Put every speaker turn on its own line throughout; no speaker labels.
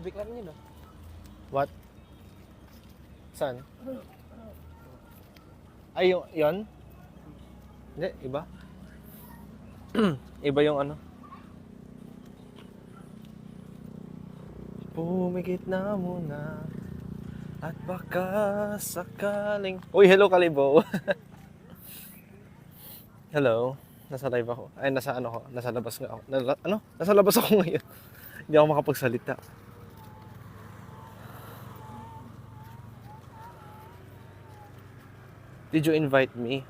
Ibig namin yun, no?
What? Saan? Ay, yun? Hindi, iba. Iba yung ano. Pumikit na muna at baka sakaling... Uy, hello Kalibo! Hello, nasa live ako. Ay, nasa ano ko, nasa labas nga ako. Nasa labas ako ngayon. Hindi ako makapagsalita. Did you invite me?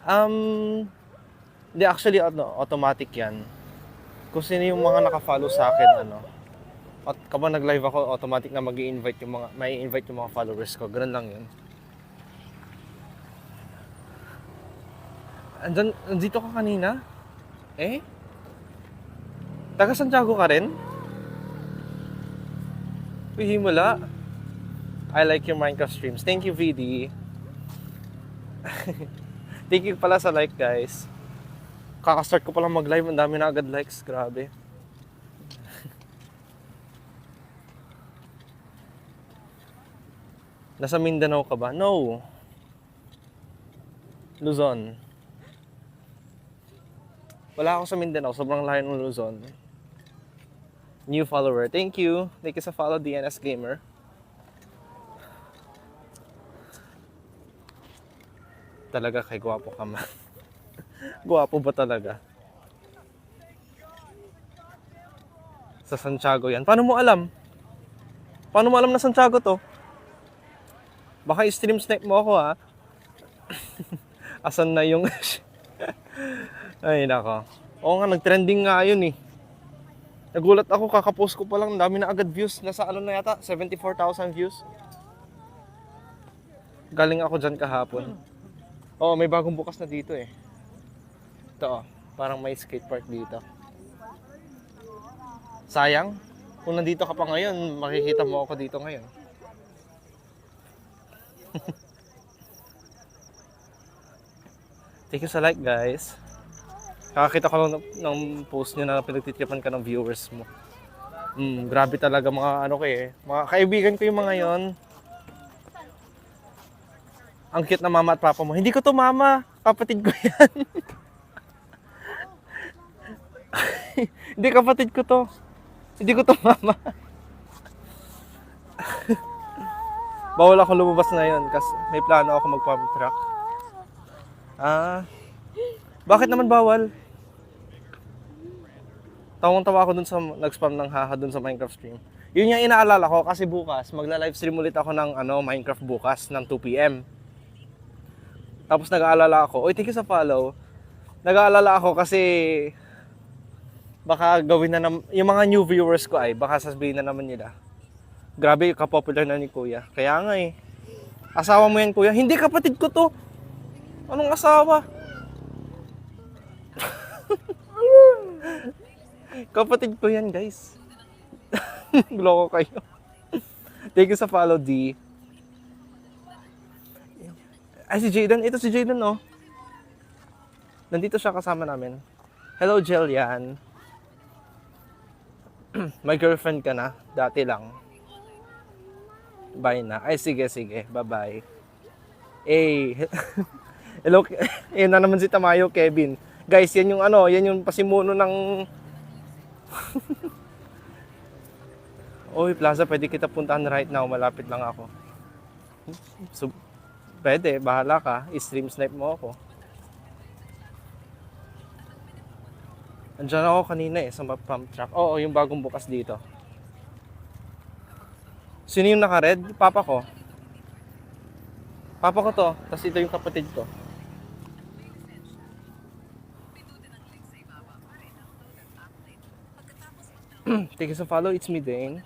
Hindi, actually, automatic yan. Kung sino yung mga naka-follow sa akin, at kapag nag-live ako, automatic na may invite yung mga followers ko. Ganun lang yun. Nandito ka kanina? Eh? Taga Santiago ka rin? Uy, himula. I like your Minecraft streams. Thank you, VD. Thank you pala sa like, guys. Kaka-start ko palang mag-live, ang dami na agad likes. Grabe. Nasa Mindanao ka ba? No. Luzon. Wala ako sa Mindanao. Sobrang layo ng Luzon. New follower. Thank you. Thank you sa follow, DNS Gamer. Talaga kay gwapo ka man. Gwapo ba talaga? Sa Santiago yan. Paano mo alam? Paano mo alam na Santiago to? Baka i-stream snipe mo ako, ha? Asan na yung... Ay, nako. Oo nga, nag-trending nga yun, eh. Nagulat ako, kakapost ko pa lang, dami na agad views. Nasa ano na yata, 74,000 views. Galing ako dyan kahapon. Oo, may bagong bukas na dito, eh. Ito, parang may skate park dito. Sayang, kung nandito ka pa ngayon, makikita mo ako dito ngayon. Thank you sa like, guys. Kakakita ko lang ng post nyo na pinagtitipan ka ng viewers mo. Grabe talaga mga ano ko eh. Mga kaibigan ko yung mga yon. Ang cute na mama at papa mo. Hindi ko to mama, kapatid ko yan. Hindi, kapatid ko to. Hindi ko to mama. Bawal ako lumabas na yun kasi may plano ako mag-pump truck. Bakit naman bawal? Tawang-tawa ako dun sa nag-spam ng haha dun sa Minecraft stream. Yun yung inaalala ko kasi bukas, magla-live stream ulit ako ng Minecraft bukas ng 2 PM. Tapos nag-aalala ako, oy, thank you sa follow. Nag-aalala ako kasi baka gawin na yung mga new viewers ko ay baka sasabihin na naman nila. Grabe, ka-popular na ni Kuya. Kaya nga eh. Asawa mo yan, Kuya. Hindi, kapatid ko to. Anong asawa? Kapatid ko yan, guys. Gloko kayo. Thank you sa follow, D. Ay, si Jayden. Ito si Jayden, no? Nandito siya kasama namin. Hello, Jillian. May girlfriend ka na? Dati lang. Bye na. Ay, sige. Bye-bye. Hello. Yan na naman si Tamayo, Kevin. Guys, yan yung pasimuno ng... Oy, Plaza, pwede kita puntahan right now. Malapit lang ako. So, pwede, bahala ka. I-stream snipe mo ako. Andiyan ako kanina sa pump truck. Oo, yung bagong bukas dito. Sino yung naka-red? Papa ko. Papa ko to. Tapos ito yung kapatid ko. Thank you sa follow. It's me, Dane.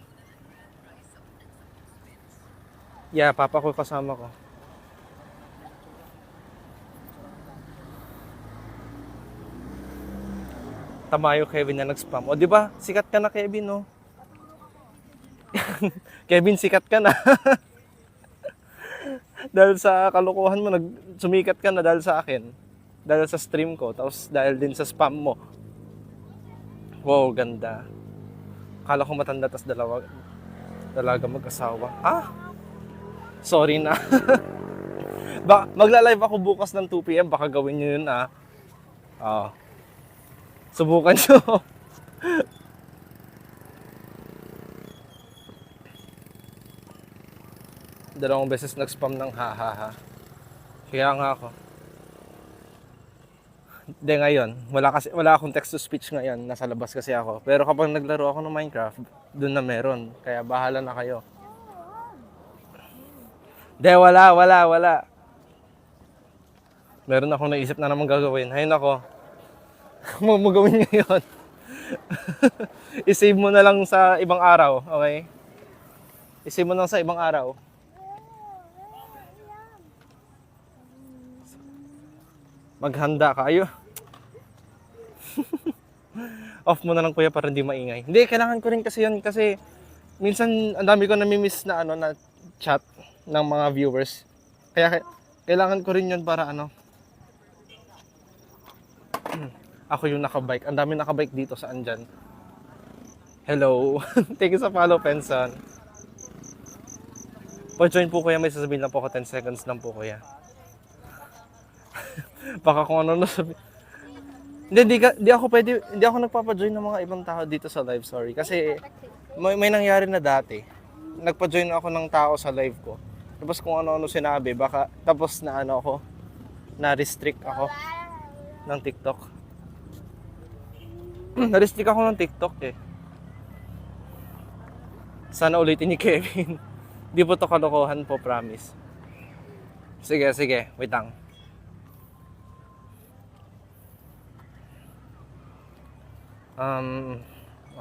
Yeah, papa ko kasama ko. Tamayo, Kevin na nag-spam. O, di ba? Sikat ka na, Kevin, no? Kevin, sikat ka na. Dahil sa kalokohan mo, sumikat ka na dahil sa akin. Dahil sa stream ko, tapos dahil din sa spam mo. Wow, ganda. Akala ko matanda, tas dalawa. Dalaga mag-asawa. Ah? Sorry na. Magla-live ako bukas ng 2 PM. Baka gawin nyo yun ah. Subukan nyo. Dalawang beses nag-spam ng ha. Kaya nga ako. Hindi ngayon. Wala akong text to speech ngayon. Nasa labas kasi ako. Pero kapag naglaro ako ng Minecraft, doon na meron. Kaya bahala na kayo. Hindi, wala. Meron akong naisip na naman gagawin. Hay nako. Mo gawin ngayon. I-save mo na lang sa ibang araw, okay? I-save mo na lang sa ibang araw. Maghanda ka. Ayo. Off mo na lang kuya para hindi maingay. Hindi, kailangan ko rin kasi yan kasi minsan ang dami ko namimiss na na chat ng mga viewers. Kaya kailangan ko rin yun para ako yung nakabike. Ang dami nakabike dito sa andyan. Hello. Thank you sa follow, Penson. Pa-join po kuya, may sasabihin lang po ako 10 seconds lang po kuya. Baka kung ano sabi. Hindi ako nagpapa-join ng mga ibang tao dito sa live, sorry. Kasi may nangyari na dati. Nagpa-join ako ng tao sa live ko. Tapos kung ano-ano sinabi, baka tapos na na-restrict ako ng TikTok. Na-restrict ako ng TikTok eh. Sana ulitin ni Kevin. Di po to kalokohan po, promise. Sige, wait lang.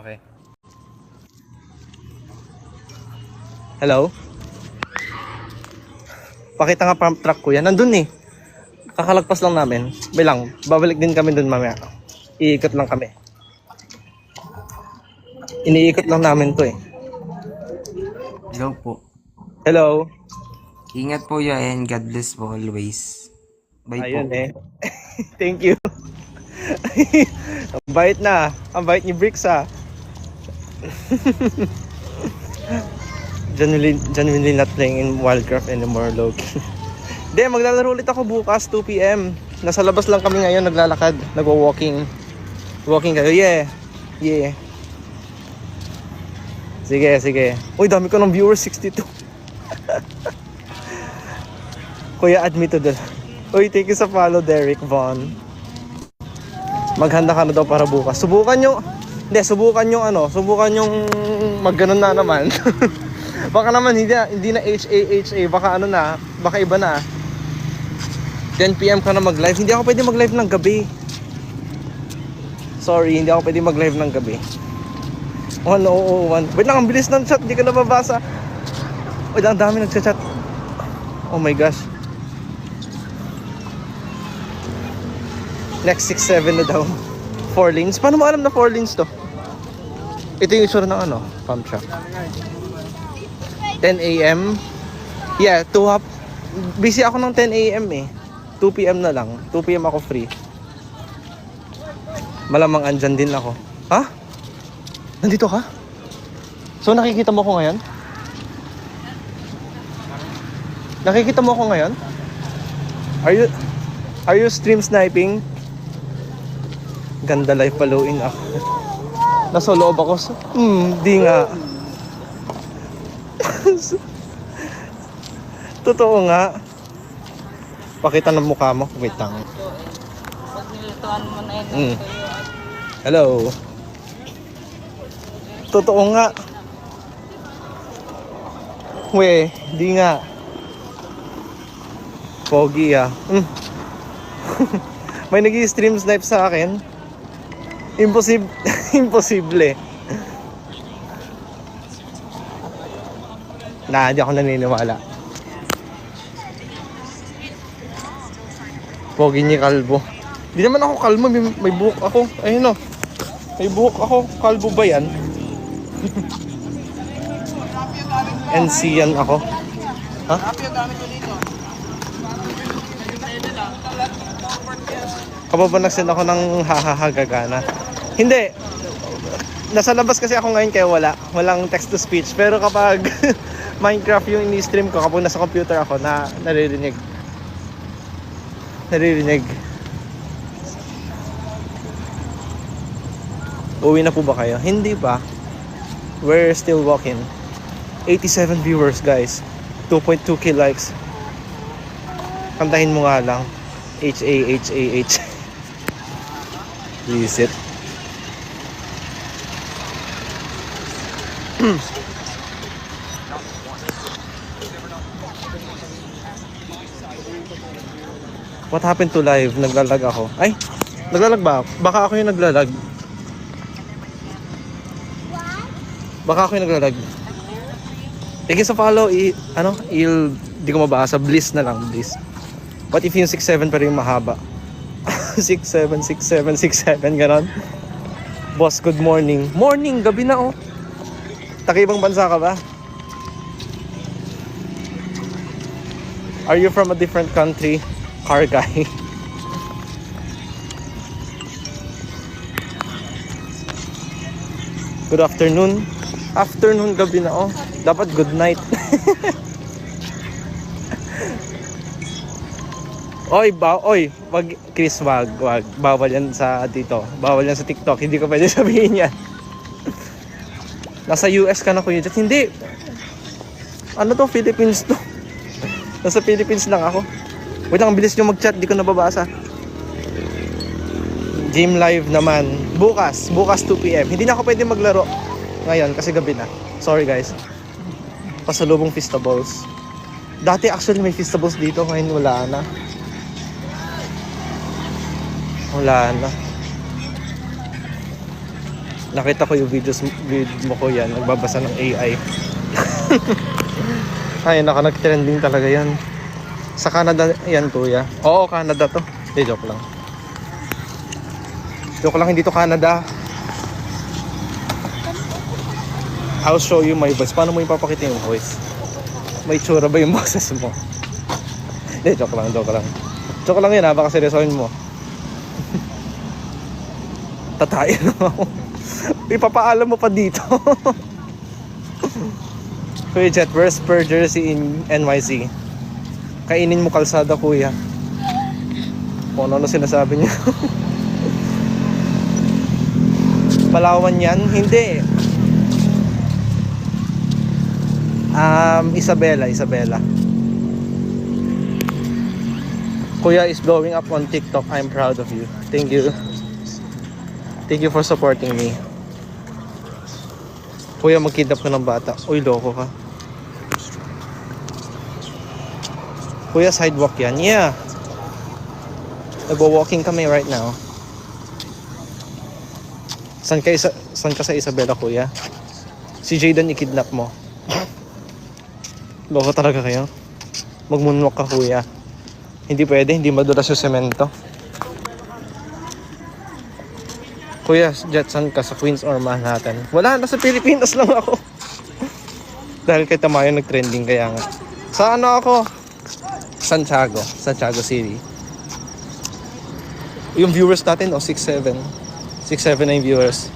Okay. Hello? Pakita nga pump truck ko yan. Nandun eh. Kakalagpas lang namin. Bilang, babalik din kami dun mamaya. Iikot lang kami. Iniikot lang namin to eh.
Hello po.
Hello?
Ingat po ya and God bless po always. Bye
Ayun
po.
eh. Thank you. Ang bait na. Ang bait ni Bricks ah. Genuinely not playing in Wildcraft anymore, Loki. Hindi, maglalaro ulit ako bukas 2 PM. Nasa labas lang kami ngayon, naglalakad, nagwo-walking. Walking kayo, yeah. Sige. Uy, dami ko ng viewers, 62. Kuya, add me to the... Uy, thank you sa follow, Derek Von. Maghanda ka na daw para bukas. Subukan yung magganon na naman. Baka naman hindi na HA, baka baka iba na. 10 PM ka na mag-live. Hindi ako pwede mag-live ng gabi. Sorry, hindi ako pwede mag-live ng gabi. 1001. Wait lang, ang bilis ng chat, hindi ka nababasa. Uy, ang dami nagchat-chat. Oh my gosh. Next 6-7 na daw. 4 lanes. Paano mo alam na 4 lanes to? Ito yung itsura ng pump truck. 10 AM. Yeah, busy ako ng 10 AM eh. 2 PM na lang. 2 PM ako free. Malamang andyan din ako. Ha? Nandito ka? So nakikita mo ko ngayon? Nakikita mo ko ngayon? Are you stream sniping? Ganda live paluin ako. Nasa loob ako. Di nga. Totoo nga. Pakita ng mukha mo. Wait lang.
Pag nilutuan mo na yun.
Hello. Totoo nga. We, di nga. Pogi ah. May nag-i-stream snipe sa akin. Imposible. Hindi ako naniniwala. Pogi ni kalbo. Di naman ako kalbo, may buhok ako. Ayun o. May buhok ako. Kalbo ba yan? NC yan ako. Ha? Kapag ba nagsend ako ng hahaha gagana? Hindi. nasa labas kasi ako ngayon kaya walang text to speech. Pero kapag Minecraft yung ini-stream ko, kapag nasa computer ako, naririnig. Uwi na po ba kayo? Hindi pa. We're still walking. 87 viewers guys. 2.2k likes. Kantahin mo nga lang. H-A-H-A-H. Please it. What happened to live? Naglalag ako. Ay! Naglalag ba ako? Baka ako yung naglalag. Baka ako yung naglalag. Thank you sa follow. Di ko mabasa. Bliss na lang. Bliss. What if yung 6'7 pero yung mahaba? 6'7, 6'7, 6'7. Ganon. Boss, good morning. Morning! Gabi na oh. Takibang bansa ka ba? Are you from a different country? Car guy. Good afternoon. Afternoon, gabi na oh. Dapat good night. Oy, wag Chris, wag. Bawal yan sa dito. Bawal yan sa TikTok. Hindi ko pwede sabihin yan. Nasa US ka na kuya Jet. Hindi. Ano to? Philippines to. Nasa Philippines lang ako. Wait lang, bilis nyo mag-chat. Di ko nababasa. Game live naman. Bukas 2pm. Hindi na ako pwede maglaro ngayon kasi gabi na. Sorry guys. Pasalubong Feastables. Dati actually may Feastables dito. Ngayon wala na. Nakita ko yung video mo ko yan. Nagbabasa ng AI. Ay, nag-trending talaga yan. Sa Canada yan, kuya. Oo, Canada to. Joke lang. Hindi to Canada. I'll show you my voice. Paano mo ipapakita yung voice? May tsura ba yung boses mo? Joke lang. Joke lang yun ha, baka seryosohin mo. Tatayin mo. Ipapaalam mo pa dito. Kuya Jet, where's per jersey in NYC? Kainin mo kalsada, kuya. Kung ano sinasabi niya. Palawan yan? Hindi. Isabela. Kuya is blowing up on TikTok. I'm proud of you. Thank you. Thank you for supporting me. Kuya, mag-kidnap ka ng bata. Uy, loko ka. Kuya, sidewalk yan. Yeah. Nagwo-walking kami right now. San ka sa Isabela, kuya? Si Jayden i-kidnap mo. Loko talaga kayo. Mag-moonwalk ka, kuya. Hindi pwede, hindi madulas yung semento. Kuya, Jet, saan ka? Sa Queens or Manhattan? Wala, nasa Pilipinas lang ako. Dahil kay Tamayo nag-trending kaya nga. Sa ano ako? Santiago City. Yung viewers natin, 6'7". 6'7" na yung viewers.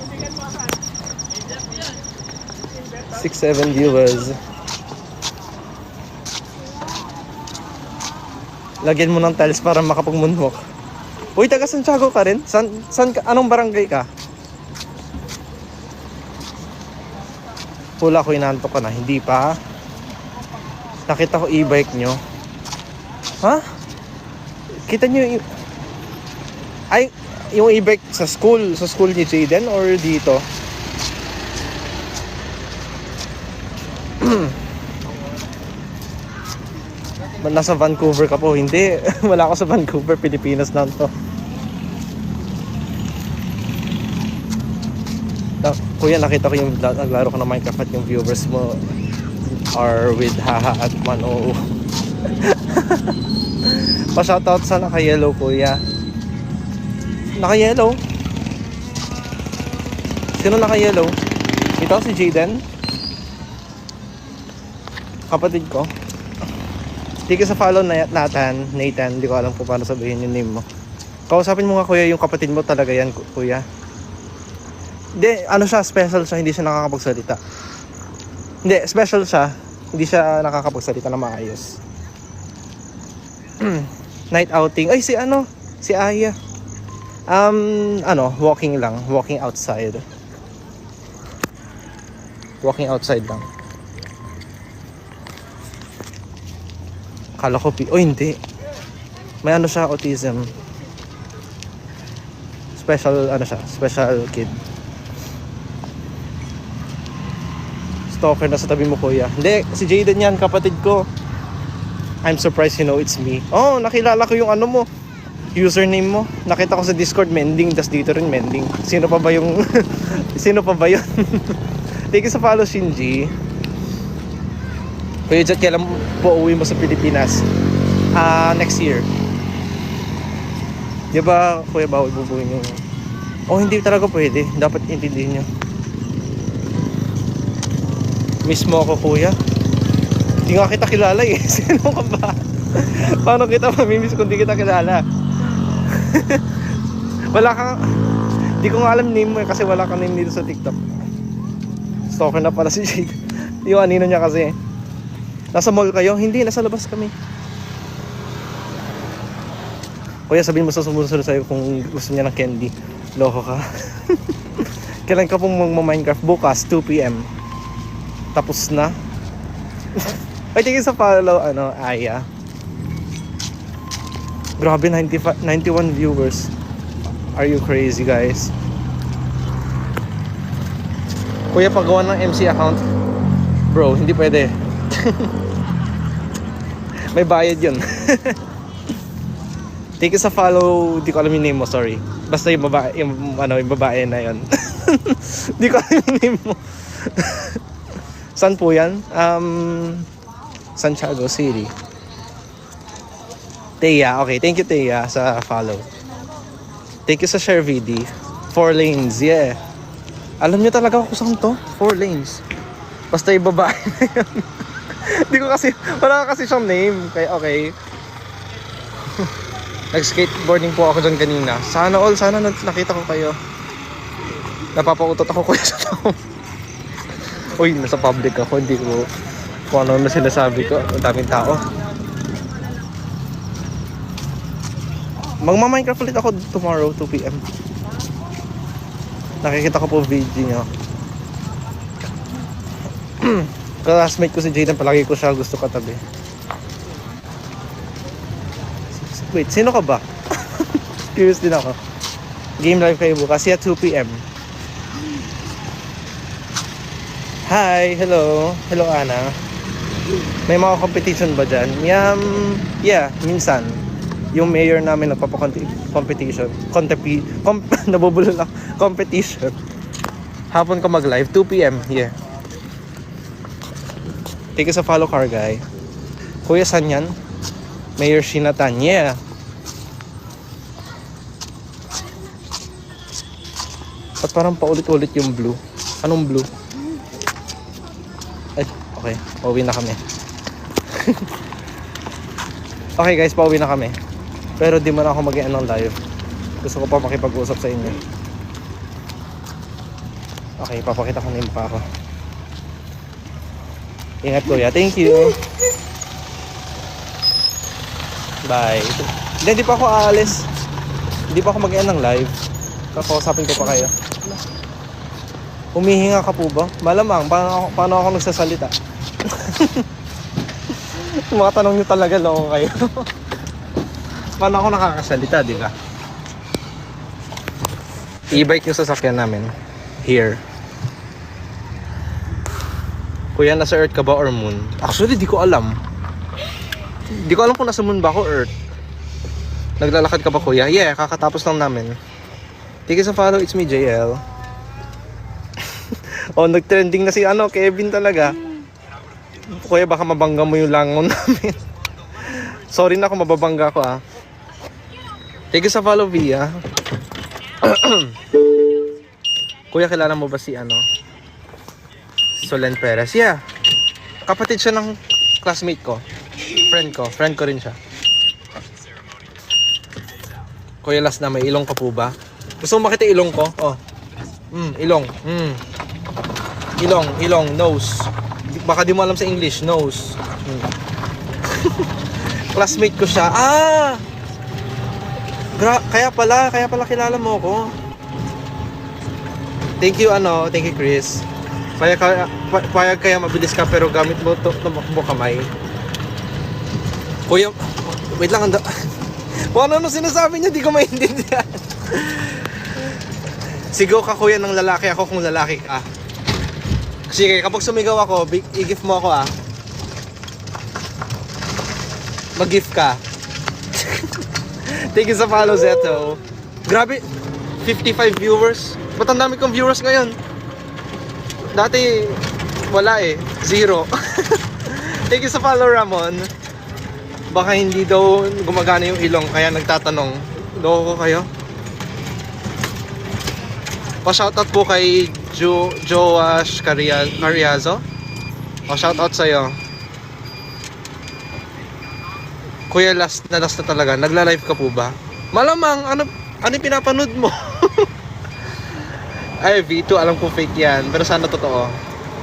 6'7" viewers. Lagyan mo ng tiles para makapag-moonwalk. Uy, taga Santiago ka rin? San ka? Anong barangay ka? Pula ko, inaantok ka na. Hindi pa. Nakita ko e-bike nyo. Ha? Kita nyo yung... Ay, yung e-bike sa school ni Jayden or dito? Nasa Vancouver ka po? Hindi. Wala ako sa Vancouver. Pilipinas lang to. Kuya, nakita ko yung naglaro ko ng Minecraft at yung viewers mo are with haha at mano. Pa-shoutout sa naka-yellow, kuya. Naka-yellow? Sino naka-yellow? Ito si Jayden? Kapatid ko. Hindi ka sa follow Nathan. Hindi ko alam kung paano sabihin yung name mo. Kausapin mo nga, kuya, yung kapatid mo talaga yan, kuya. Hindi, ano siya, special siya, hindi siya nakakapagsalita. Hindi, special siya, hindi siya nakakapagsalita na maayos. Night outing. Ay, si Aya. Walking lang, walking outside. Walking outside lang. Akala ko, hindi. May ano siya, autism. Special kid. Stalker na sa tabi mo, kuya. Hindi, si Jaden yan, kapatid ko. I'm surprised you know it's me. Oh, nakilala ko yung ano mo. Username mo. Nakita ko sa Discord, Mending. Tas dito rin, Mending. Sino pa ba yung... Sino pa ba yun? Thank you sa follow, Shinji. Kuya Jet, kailan po uwi mo sa Pilipinas? Next year. Di ba, kuya, bawal bubuhin yung... Oh, hindi talaga pwede. Dapat intindihin nyo. Miss mo ako, kuya. Hindi nga kita kilala eh. Sino ka ba? Paano kita mamimiss kung di kita kilala? Wala kang... Di ko nga alam name mo eh, kasi wala kang name dito sa TikTok. Stalker na pala si Jade. Yung anino niya kasi. Nasa mall kayo? Hindi, nasa labas kami. Kuya, sabihin mo sa sumunod sa'yo kung gusto niya ng candy. Loko ka. Kailan ka pong mag-Minecraft? Bukas, 2 PM. Tapos na. Ay, tingin sa follow, Aya. Grabe, 91 viewers. Are you crazy, guys? Kuya, paggawa ng MC account, bro, hindi pwede. May bayad yun. Thank you sa follow. Di ko alam yung name mo, sorry. Basta yung babae, yung babae na yun. Di ko alam yung name mo. Saan po yan? Santiago City. Teya, okay. Thank you, Teya, sa follow. Thank you sa share VD. 4 lanes, yeah. Alam niyo talaga kung saan to? 4 lanes. Basta yung babae na yun. Di ko kasi, wala kasi siyang name. Kaya okay. Nag-skateboarding po ako dyan kanina. Sana nakita ko kayo. Napapautot ako kuya sa tao. Uy, nasa public ako. Hindi ko kung ano na sinasabi ko. Ang daming tao. Magma-Minecraft ulit ako tomorrow, 2 PM. Nakikita ko po video nyo. Classmate ko si Jaden, palagi ko siya gusto katabi. Wait, sino ka ba? Curious din ako. Game live kayo bukas, yeah, 2 PM. Hi, hello. Hello, Ana. May mga competition ba dyan? Yeah, minsan. Yung mayor namin nagpapa-competition. Nabubulol ako. Competition. Hapon ka mag-live, 2 PM, yeah. Take us a follow, car guy. Kuya, saan yan? Mayor Shinatan, yeah. At parang paulit-ulit yung blue. Anong blue? Ay, okay. Pauwi na kami. Okay guys, pauwi na kami. Pero di man ako mag-i-end ng live. Gusto ko pa makipag-usap sa inyo. Okay, papakita ko na yung mukha ko. Ingat kuya, thank you. Bye. Hindi pa ako aalis. Hindi pa ako mag-end ng live. Kakausapin ko pa kayo. Humihinga ka po ba? Malamang, paano ako nagsasalita? Mga tanong nyo talaga, loko kayo. Paano ako nakakasalita, di ba? E-bike yung sasakyan namin. Here. Kuya, nasa Earth ka ba or Moon? Actually, di ko alam. Di ko alam kung nasa Moon ba ako or Earth. Naglalakad ka ba, kuya? Yeah, kakatapos lang namin. Thank you sa follow, it's me, JL. Oh, nag-trending na si Kevin talaga. Kuya, baka mabangga mo yung langon namin. Sorry na kung mababangga ko, ah. Thank you sa follow, Via. Kuya, kilala mo ba si Solen Perez? Yeah. Kapatid siya ng classmate ko. Friend ko rin siya. Kuya, last na, may ilong ka po ba? Gusto mo makita ilong ko? Oh. Ilong. Ilong, nose. Baka di mo alam sa English, nose. Classmate ko siya. Kaya pala kilala mo ako. Thank you Chris. Payag kaya mabilis ka pero gamit mo tumakbo kamay. Kuya, wait lang, kung ano sinasabi niya, di ko maintindihan. Sigaw ka kuya ng lalaki, ako kung lalaki ka. Sige, kapag sumigaw ako, i-gift mo ako Mag-gift ka. Thank you sa follow, Zeto. Grabe, 55 viewers. Ba't ang dami kong viewers ngayon? Dati, wala 0. Thank you sa follow, Ramon. Baka hindi daw gumagana yung ilong, kaya nagtatanong. Loko ko kayo? Pa-shoutout po kay Joash Cariazo. Shoutout sa'yo. Kuya, last na talaga. Nagla-live ka po ba? Malamang, ano pinapanood mo? Ay, V2, alam ko fake yan. Pero sana totoo.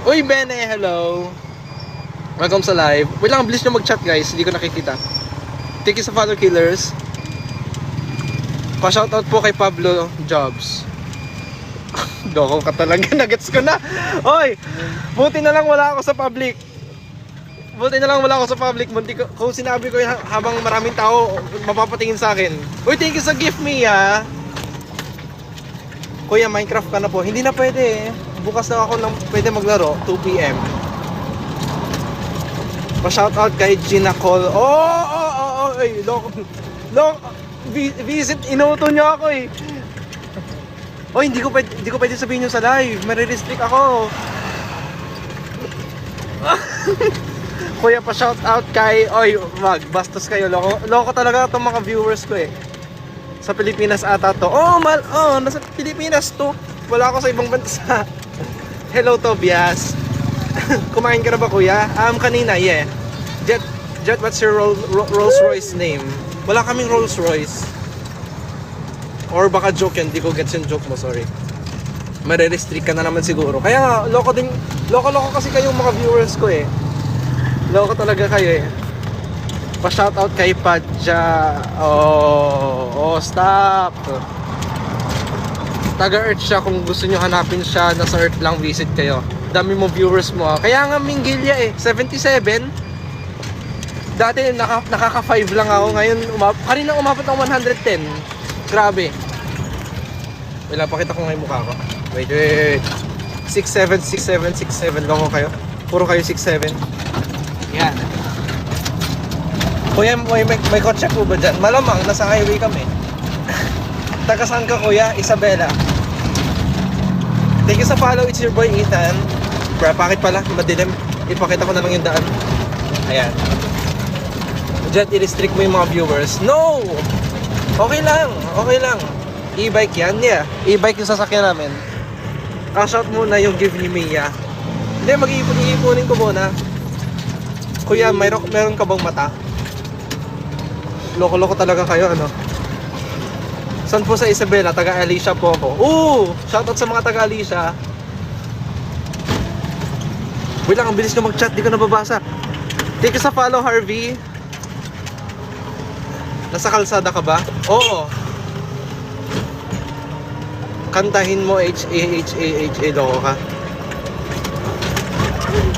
Uy, Bene, hello. Welcome sa live. Wait lang, bilis nyo mag-chat guys. Hindi ko nakikita. Thank you sa Father Killers. Pa-shoutout po kay Pablo Jobs. Doko ka talaga. Nagets ko na. Oy, buti na lang wala ako sa public. Munti ko, kung sinabi ko yun, habang maraming tao mapapatingin sa akin. Uy, thank you sa gift me Kuya, Minecraft ka na po. Hindi na pwede Bukas na ako pwede maglaro, 2 PM. Pa-shoutout kay Gina Cole. Ay, visit, inuto niyo ako Oy, hindi ko pwede sabihin yun sa live. Marirestrict ako. Kuya, pa-shoutout kay, bastos kayo. Loko talaga itong mga viewers ko Sa Pilipinas ata to. Nasa Pilipinas to. Wala ako sa ibang bansa. Hello, Tobias. Kumain ka na ba, kuya? Kanina, yeah. Jet, what's your Rolls Royce name? Wala kaming Rolls Royce. Or baka joke yan, di ko gets yung joke mo, sorry. Marirestrict ka na naman siguro. Kaya, loko kasi kayong mga viewers ko Loko talaga kayo Pa-shoutout kay Padja. Stop. Taga-Earth siya, kung gusto nyo hanapin siya, nasa Earth lang, visit kayo. Dami mo viewers mo. Kaya nga Minggilya 77. Dati nakaka-5 lang ako. Ngayon, kanina umabot ng 110. Grabe. Wala, pakita ko nga yung mukha ko. Wait. 67. Lang ko kayo. Puro kayo 67. Yan. Kuya, may kotse po ba dyan? Malamang, nasa highway kami. Taga saan ka, kuya? Isabela. Thank you sa follow, it's your boy Ethan. Bakit pala? Madilim. Ipakita ko na lang yung daan. Ayan. Jet, i-restrict mo yung mga viewers. No! Okay lang. E-bike yan, yeah. E-bike yung sasakyan namin. Cash out muna yung give ni Mia. Hindi, mag-iipunin ko muna. Kuya, meron ka bang mata? Loko-loko talaga kayo, Saan po sa Isabela? Taga Alicia po ako. Shoutout sa mga taga Alicia. Wait lang, ang bilis na mag-chat, di ko nababasa. Thank you sa follow, Harvey. Nasa kalsada ka ba? Oo. Kantahin mo H-A-H-A-H-A, loko ka.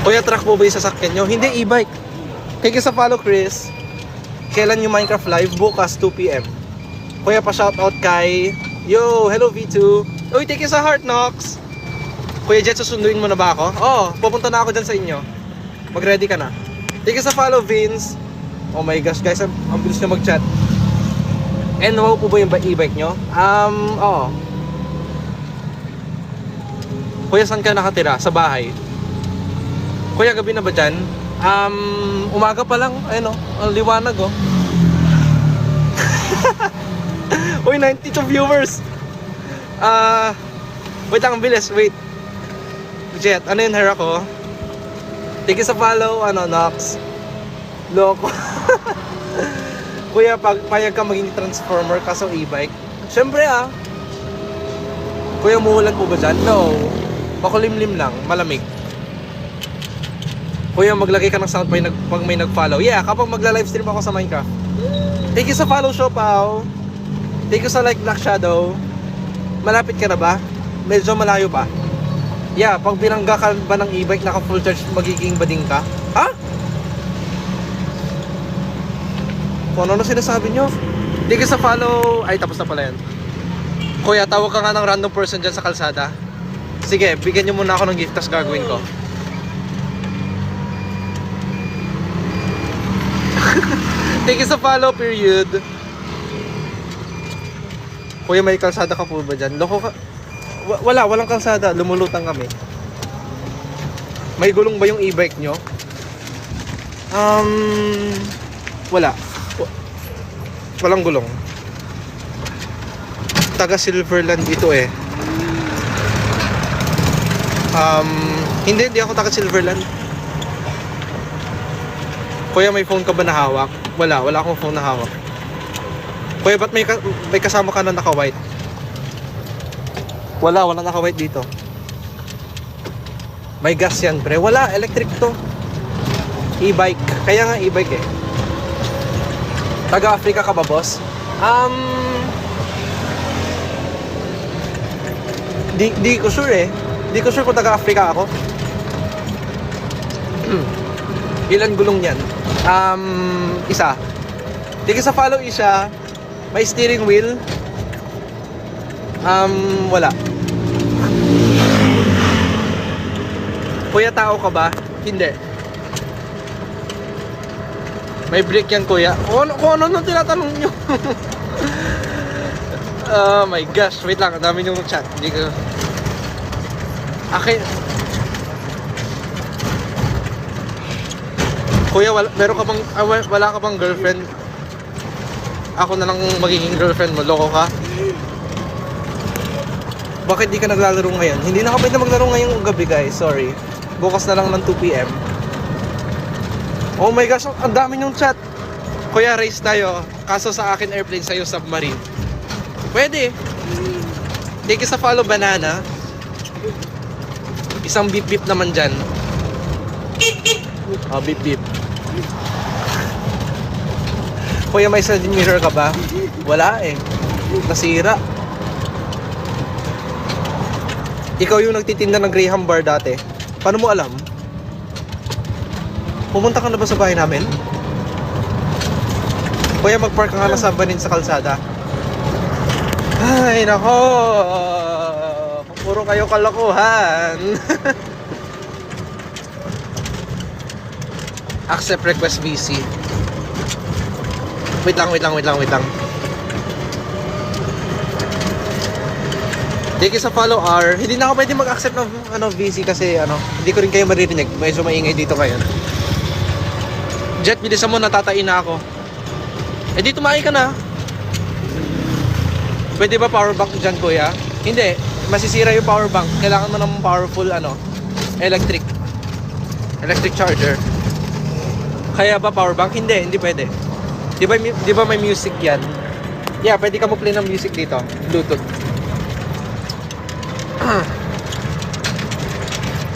Kuya, truck po ba yung sasakyan nyo? Hindi, e-bike. Thank you sa follow, Chris. Kailan yung Minecraft live? Bukas, 2 PM. Kuya, pa-shoutout kay... Yo, hello V2. Uy, thank you sa Heart Knox. Kuya Jet, susunduin mo na ba ako? Pupunta na ako dyan sa inyo. Mag-ready ka na. Thank you sa follow, Vince. Oh my gosh, guys, ang bilis na mag-chat. And wow po ba yung e-bike nyo? Oo. Kuya, saan ka nakatira? Sa bahay? Kuya, gabi na ba dyan? Umaga pa lang, liwanag Uy, 92 viewers. Wait lang, bilis, wait. Jet, ano yun, hair ako? Thank you sa follow, Nox. Loko. Kuya, payag ka maging transformer kaso e-bike. Siyempre Kuya, umuulan po ba dyan? No. Makulimlim lang, malamig. Kuya, maglagay ka ng sound pag may nag-follow. Yeah, kapag magla-livestream ako sa Minecraft. Thank you sa follow, Siopaw. Thank you sa like, Black Shadow. Malapit ka na ba? Medyo malayo pa. Yeah, pag binangga ka ba ng e-bike, naka full charge, magiging bading ka? Ha? Kung ano sinasabi nyo? Thank you sa follow. Ay, tapos na pala yan. Kuya, tawag ka nga ng random person dyan sa kalsada. Sige, bigyan nyo muna ako ng gift, tas gagawin ko. Thank you sa follow, period. Kuya, may kalsada ka po ba dyan? Loko ka. Walang kalsada. Lumulutang kami. May gulong ba yung e-bike nyo? Wala. Walang gulong. Taga Silverland ito eh. Hindi ako taga Silverland. Kuya, may phone ka ba na hawak? Wala akong phone na hawak. Kuya, ba't may kasama ka na naka-white? Walang naka-white dito. May gas yan, pre. Wala, electric to. E-bike. Kaya nga e-bike eh. Taga-Africa ka ba, boss? Di ko sure eh. Di ko sure kung taga-Africa ako. Ilan gulong yan? Isa. Di ka sa follow, isa. May steering wheel. Wala. Kuya, tao ka ba? Hindi. May brake yan, kuya. Kung ano nung tinatanong nyo? Oh my gosh. Wait lang, ang dami yung chat. Hindi ko... Okay. Kuya, wala ka bang girlfriend? Ako na lang magiging girlfriend mo. Loko ka? Bakit di ka naglalaro ngayon? Hindi na ka pwede maglaro ngayong gabi, guys. Sorry. Bukas na lang ng 2 PM. Oh my gosh, ang dami yung chat. Kuya, race tayo. Kaso sa akin airplane, sa'yo submarine. Pwede. Thank you sa follow, banana. Isang beep beep naman dyan. Oh, beep beep. Kuya, may side mirror ka ba? Wala eh. Nasira. Ikaw yung nagtitinda ng Graham bar dati. Paano mo alam? Pumunta ka na ba sa bahay namin? Kuya, mag-park ka nga lang sa banin sa kalsada. Ay, nako. Puro kayo kalokohan. Accept request VC. Wait lang. Thank you sa follow R. Hindi na ako pwede mag-accept ng VC kasi hindi ko rin kayo maririnig. Medyo maingay dito ngayon. Jet, bilisan mo, natatain na ako. Eh di tumahi ka na. Pwede ba power bank dyan, kuya? Hindi, masisira yung power bank. Kailangan mo ng powerful electric charger. Kaya ba power bank? Hindi pwede. Di ba may music yan? Yeah, pwede ka mag-play ng music dito. Bluetooth.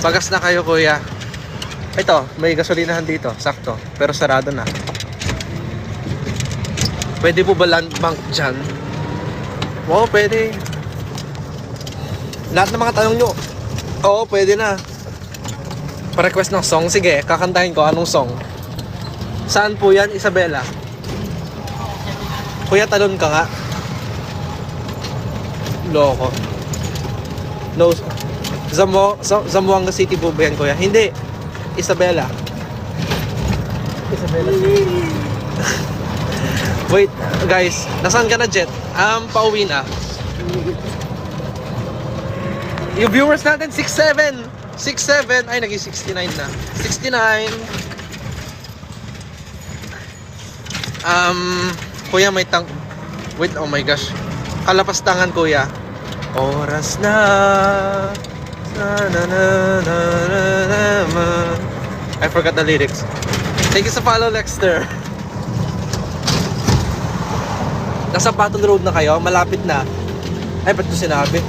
Pagas na kayo, kuya. Ito, may gasolinahan dito. Sakto. Pero sarado na. Pwede po ba land bank dyan? Oo, pwede. Lahat ng mga tanong nyo. Oo, pwede na. Pa-request ng song. Sige, kakantahin ko. Anong song? Saan po yan, Isabela? Kuya, talon ka nga. Loko. No. Zamboanga City po ba yan, kuya? Hindi. Isabela. Wait, guys. Nasaan ka na, Jet? Pauwi na. Yung viewers natin, 67. 67. Ay, naging 69 na. 69. Kuya, may wait, oh my gosh. Kalapastangan, kuya. Oras na. I forgot the lyrics. Thank you sa follow, Lexter. Nasa Patton Road na kayo? Malapit na. Ay, ba't ko sinabi?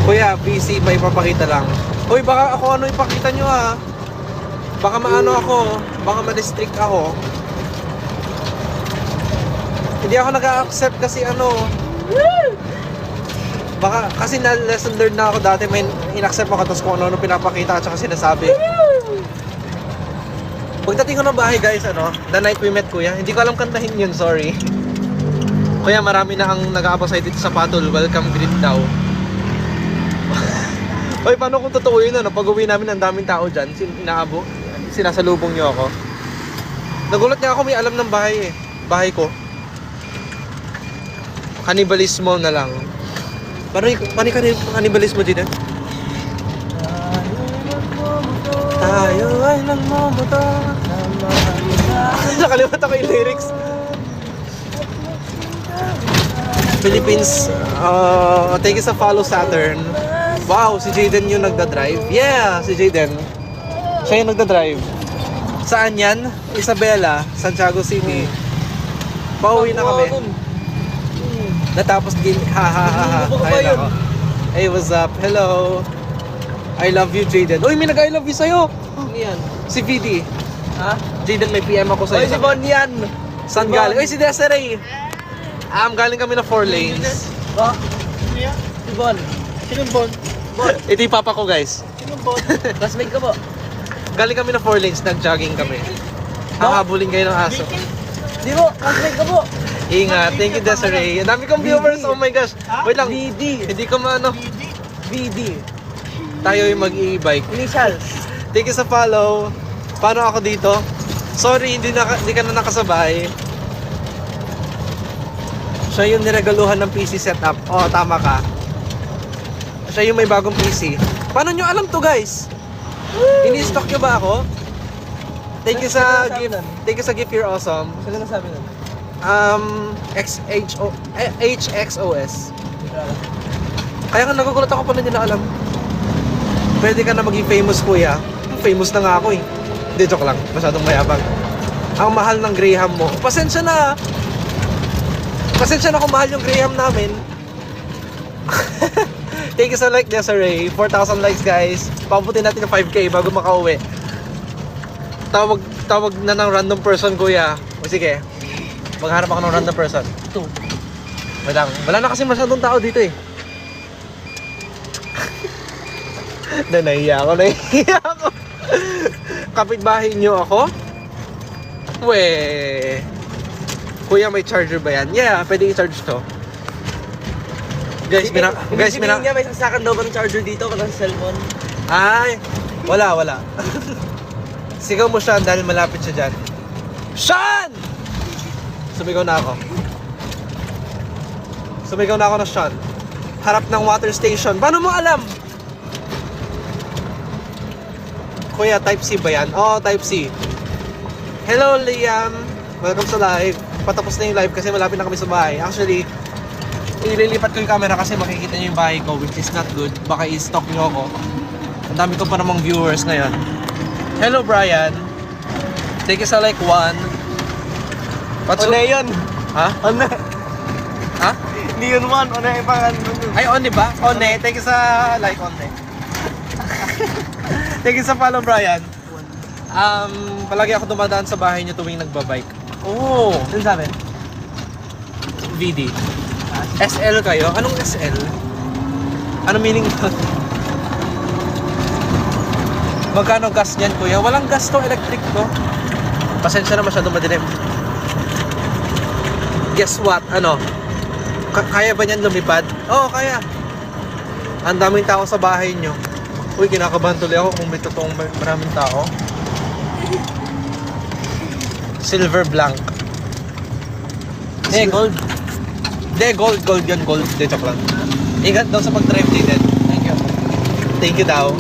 Kuya, busy, may papakita lang. Uy, baka ako ano ipakita nyo ha. Baka maano ako, baka ma-restrict ako. Hindi ako nag-accept kasi ano. Baka, kasi na-lesson learned na ako dati, may in-accept ako tapos kung ano pinapakita at saka sinasabi. Pagdating ko ng bahay guys, ano, the night we met kuya, hindi ko alam kantahin yun, sorry. Kuya, marami na ang nag-aabang sa'yo dito sa Patol, welcome green daw. Oy, paano kung totoo yun, ano, pag uwi namin ang daming tao dyan, inaabo, sinasalubong nyo ako. Nagulat nga ako, may alam ng bahay eh, bahay ko. Kanibalismo na lang. Paano kanibalismo din eh? Tayo ay nagmamotor. Nakalimutan ko yung lyrics. Philippines, thank you sa follow Saturn. Wow, si Jaden yung nagda-drive. Yeah, si Jaden. Siya yung nagda-drive. Saan yan? Isabela, Santiago City. Pauwi na kami. Natapos din, ha. Ay, nako. Hey, what's up? Hello. I love you, Jaden. Uy, may nag-I love you sa'yo.
Ano yan?
Si VD.
Ha?
Jaden, may PM ako sa'yo.
Oy, si Bon yan!
Saan galing? Uy, si Desiree. Galing kami na 4 lanes.
Ba? Si Bon.
Sinong Bon? Ito yung papa ko, guys.
Sinong Bon? Classmate ka po.
Galing kami na 4 lanes, nag-jogging kami. Hahabulin kayo ng aso.
Di mo, classmate ka po.
Ingat. Thank you, Desiree. Ang dami kong viewers. Oh my gosh. Wait lang.
VD.
Hindi ko maano.
VD.
Tayo yung mag-e-bike.
Initials.
Thank you sa follow. Paano ako dito? Sorry, hindi ka na nakasabay. Siya yung niregaluhan ng PC setup. Oh, tama ka. Siya yung may bagong PC. Paano nyo alam to, guys? Ini-stock nyo ba ako? Thank you sa gift. Thank you sa gift, you're awesome.
Sino nasabi nun?
HXOS. Kaya nga nagugulat ako pa na hindi na alam. Pwede ka na maging famous, kuya. Famous na nga ako eh. Hindi, joke lang. Masyadong mayabang. Ang mahal ng Graham mo. Pasensya na. Pasensya na kung mahal yung Graham namin. Thank you sa like, Desiree. 4,000 likes, guys. Pabutin natin ng 5K bago makauwi. Tawag na ng random person, kuya. O sige. Maghanap ako ng random person.
Ito.
Wala na kasi masyadong tao dito eh. Nahiya ako. Kapitbahay niyo ako? Kuya, may charger ba yan? Yeah, pwede i-charge to. Guys,
niya, may sasakan daw ba ng charger dito kada sa cellphone?
Ay, wala. Sigaw mo siya dahil malapit siya dyan. Sean! Sumigaw na ako na Sean. Harap ng water station. Paano mo alam? Kuya, type C ba yan? Oo, type C. Hello, Liam. Welcome sa live. Patapos na yung live kasi malapit na kami sa bahay. Actually, ililipat ko yung camera kasi makikita nyo yung bahay ko, which is not good. Baka i-stalk nyo ako. Ang dami ko pa namang viewers ngayon. Hello, Brian. Thank you sa like 1.
One yun.
Ha?
One.
Ha?
Hindi yun one. One yung pangalan mo.
Ay, One ba? One. Thank you sa like, One. Thank you sa follow, Brian. Palagi ako dumadaan sa bahay niyo tuwing nagbabike. Oh,
Ano sabi?
VD. SL kayo? Anong SL? Ano meaning to? Magkano gas niyan, kuya? Walang gas to, electric to. Pasensya na masyadong madilim. Guess what? Ano? Kaya ba niyan lumipad? Oo, kaya. Ang daming tao sa bahay niyo. Uy, kinakabahan tuloy ako kung may totoong maraming tao. Silver blank.
Gold.
Hindi, gold yan, gold. Hindi, joke lang. Ingat daw sa pag-drive, Jaden.
Thank you.
Thank you daw.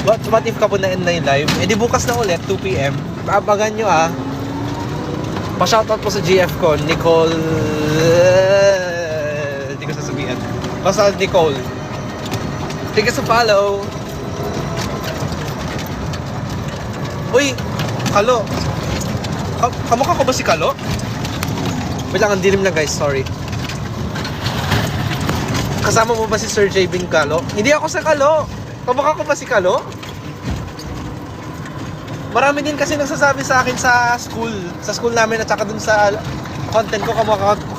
What if kapag na-end na yung live? Eh di bukas na ulit, 2 PM. Abangan nyo ah. Pa-shoutout po sa GF ko, Nicole... Hindi ko sasabihin. Basta Nicole. Thank you sa follow. Uy, Kalo. Kamukha ko ba si Kalo? Wait lang, ang dilim lang guys, sorry. Kasama mo ba si Sir J. Bing Kalo? Hindi ako sa Kalo. Kamukha ko ba si Kalo? Marami din kasi nagsasabi sa akin sa school namin at saka dun sa content ko,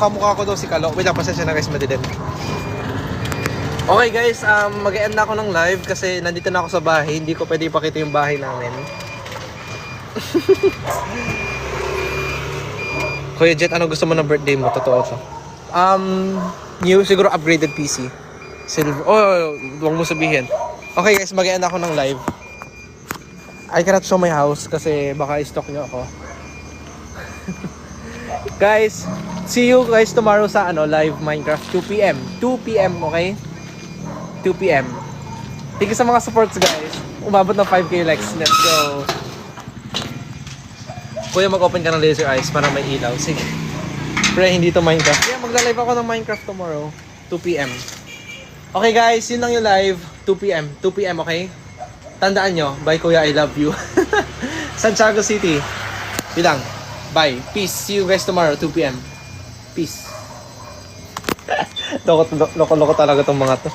kamukha ko daw si Kalo. Wait lang, pasensya na guys, madilim. Okay guys, mag-e-end na ako ng live kasi nandito na ako sa bahay. Hindi ko pwede ipakita yung bahay namin. Kuya Jet, ano gusto mo ng birthday mo? Totoo to. New, siguro upgraded PC. Silver. Oh, huwag mo sabihin. Okay guys, mag-e-end ako ng live. I cannot show my house kasi baka i-stalk nyo ako. Guys, see you guys tomorrow sa live Minecraft 2 PM. 2 PM, okay? 2 PM. Thank you sa mga supports guys. Umabot ng 5k likes. Let's go. Kuya, mag-open ka ng laser eyes para may ilaw. Sige. Pre, hindi to Minecraft. Yeah, magla-live ako ng Minecraft tomorrow. 2 PM. Okay guys, yun lang yung live. 2 PM. 2 PM, okay? Tandaan nyo, bye kuya, I love you. Santiago City. Bilang. Bye. Peace. See you guys tomorrow, 2 PM. Peace. Loko talaga tong mga to.